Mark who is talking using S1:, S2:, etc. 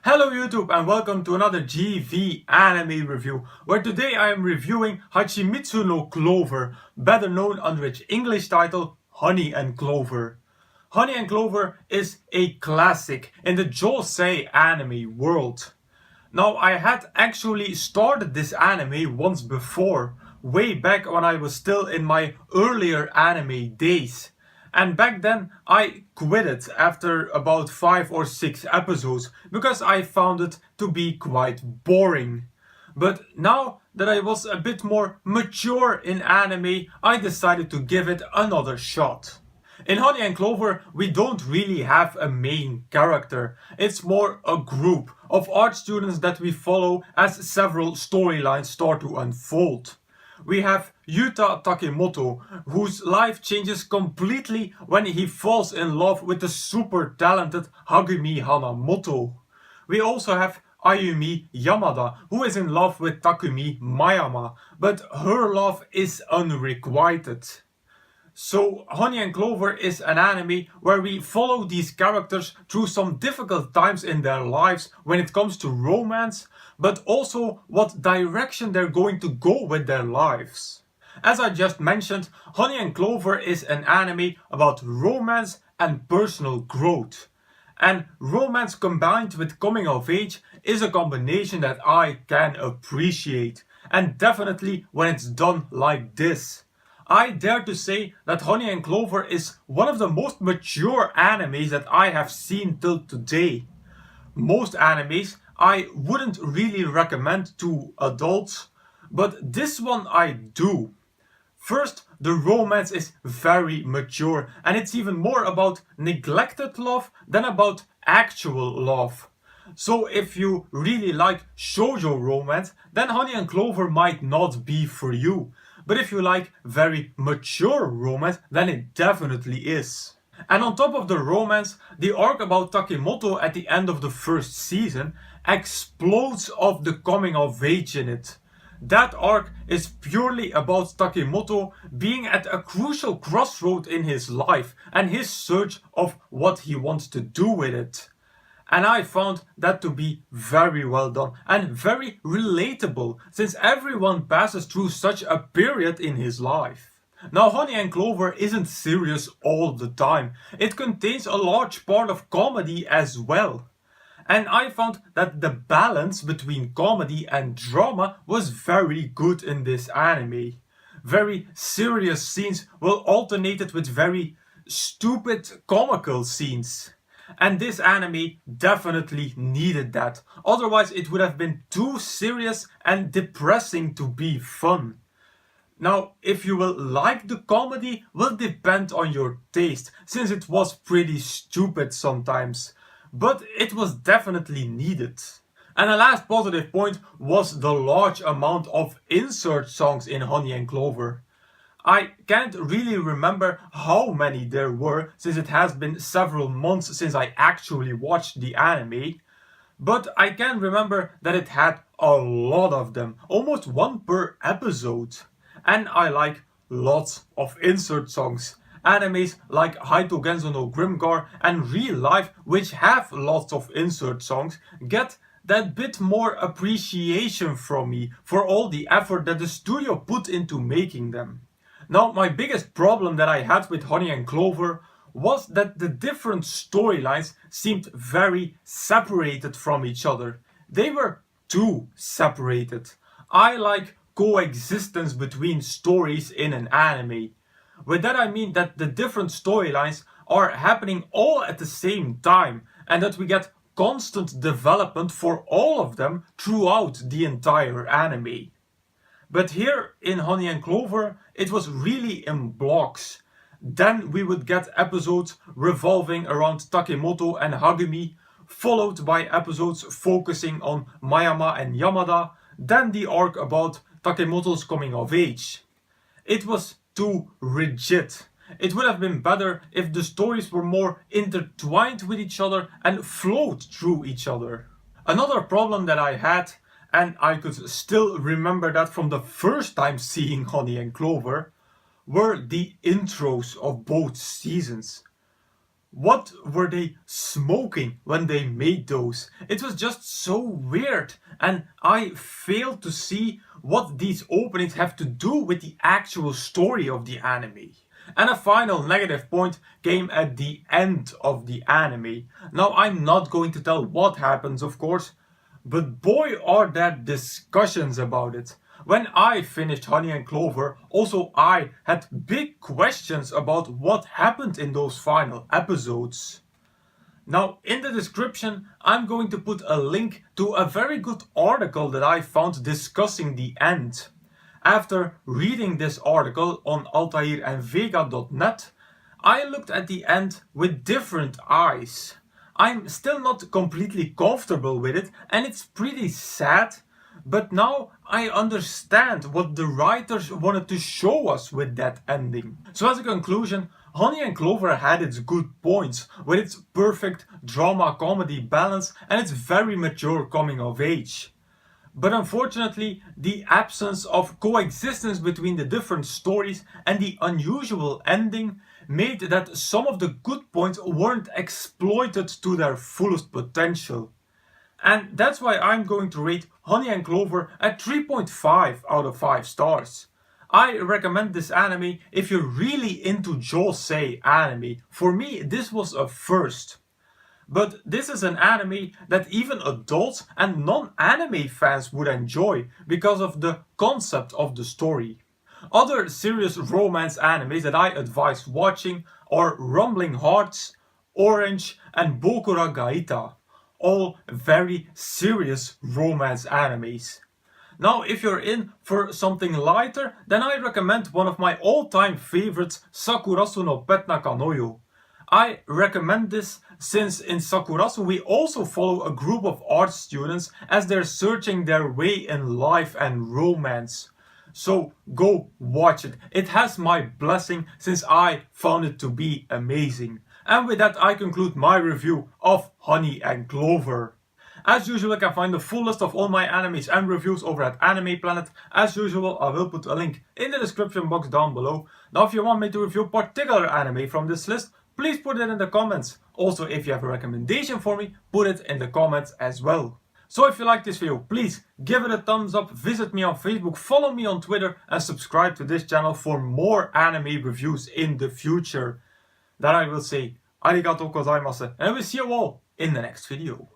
S1: Hello YouTube and welcome to another GV anime review, where today I am reviewing Hashimitsu no Clover, better known under its English title Honey and Clover. Honey and Clover is a classic in the josei anime world. Now I had actually started this anime once before, way back when I was still in my earlier anime days. And back then I quit it after about 5 or 6 episodes because I found it to be quite boring. But now that I was a bit more mature in anime, I decided to give it another shot. In Honey and Clover, we don't really have a main character. It's more a group of art students that we follow as several storylines start to unfold. We have Yuta Takemoto, whose life changes completely when he falls in love with the super talented Hagumi Hanamoto. We also have Ayumi Yamada, who is in love with Takumi Mayama, but her love is unrequited. So Honey and Clover is an anime where we follow these characters through some difficult times in their lives when it comes to romance, but also what direction they're going to go with their lives. As I just mentioned, Honey and Clover is an anime about romance and personal growth. And romance combined with coming of age is a combination that I can appreciate, and definitely when it's done like this. I dare to say that Honey and Clover is one of the most mature animes that I have seen till today. Most animes I wouldn't really recommend to adults, but this one I do. First, the romance is very mature and it's even more about neglected love than about actual love. So if you really like shoujo romance, then Honey and Clover might not be for you. But if you like very mature romance, then it definitely is. And on top of the romance, the arc about Takemoto at the end of the first season explodes of the coming of age in it. That arc is purely about Takemoto being at a crucial crossroad in his life and his search of what he wants to do with it. And I found that to be very well done and very relatable, since everyone passes through such a period in his life. Now Honey and Clover isn't serious all the time. It contains a large part of comedy as well. And I found that the balance between comedy and drama was very good in this anime. Very serious scenes were alternated with very stupid comical scenes. And this anime definitely needed that. Otherwise it would have been too serious and depressing to be fun. Now, if you will like the comedy will depend on your taste, since it was pretty stupid sometimes. But it was definitely needed. And the last positive point was the large amount of insert songs in Honey and Clover. I can't really remember how many there were, since it has been several months since I actually watched the anime, but I can remember that it had a lot of them, almost one per episode. And I like lots of insert songs. Animes like Haito Genzo no Grimgar and Real Life, which have lots of insert songs, get that bit more appreciation from me for all the effort that the studio put into making them. Now, my biggest problem that I had with Honey and Clover was that the different storylines seemed very separated from each other. They were too separated. I like coexistence between stories in an anime. With that I mean that the different storylines are happening all at the same time and that we get constant development for all of them throughout the entire anime. But here in Honey and Clover, it was really in blocks. Then we would get episodes revolving around Takemoto and Hagumi, followed by episodes focusing on Mayama and Yamada, then the arc about Takemoto's coming of age. It was too rigid. It would have been better if the stories were more intertwined with each other and flowed through each other. Another problem that I had, and I could still remember that from the first time seeing Honey and Clover, were the intros of both seasons. What were they smoking when they made those? It was just so weird, and I failed to see what these openings have to do with the actual story of the anime. And a final negative point came at the end of the anime. Now, I'm not going to tell what happens, of course, but boy are there discussions about it. When I finished Honey and Clover, also I had big questions about what happened in those final episodes. Now, in the description, I'm going to put a link to a very good article that I found discussing the end. After reading this article on altairandvega.net, I looked at the end with different eyes. I'm still not completely comfortable with it, and it's pretty sad, but now I understand what the writers wanted to show us with that ending. So as a conclusion, Honey and Clover had its good points, with its perfect drama-comedy balance and its very mature coming of age. But unfortunately, the absence of coexistence between the different stories and the unusual ending made that some of the good points weren't exploited to their fullest potential. And that's why I'm going to rate Honey and Clover at 3.5 out of 5 stars. I recommend this anime if you're really into josei anime. For me, this was a first. But this is an anime that even adults and non-anime fans would enjoy because of the concept of the story. Other serious romance animes that I advise watching are Rumbling Hearts, Orange and Bokura Gaita. All very serious romance animes. Now, if you're in for something lighter, then I recommend one of my all-time favorites, Sakurasu no Pet Nakanoyo. I recommend this since in Sakurasu we also follow a group of art students as they're searching their way in life and romance. So go watch it. It has my blessing since I found it to be amazing. And with that I conclude my review of Honey and Clover. As usual, you can find the full list of all my animes and reviews over at Anime Planet. As usual, I will put a link in the description box down below. Now, if you want me to review particular anime from this list, please put it in the comments. Also, if you have a recommendation for me, put it in the comments as well. So if you like this video, please give it a thumbs up, visit me on Facebook, follow me on Twitter and subscribe to this channel for more anime reviews in the future. Then I will say arigatou gozaimasu and I will see you all in the next video.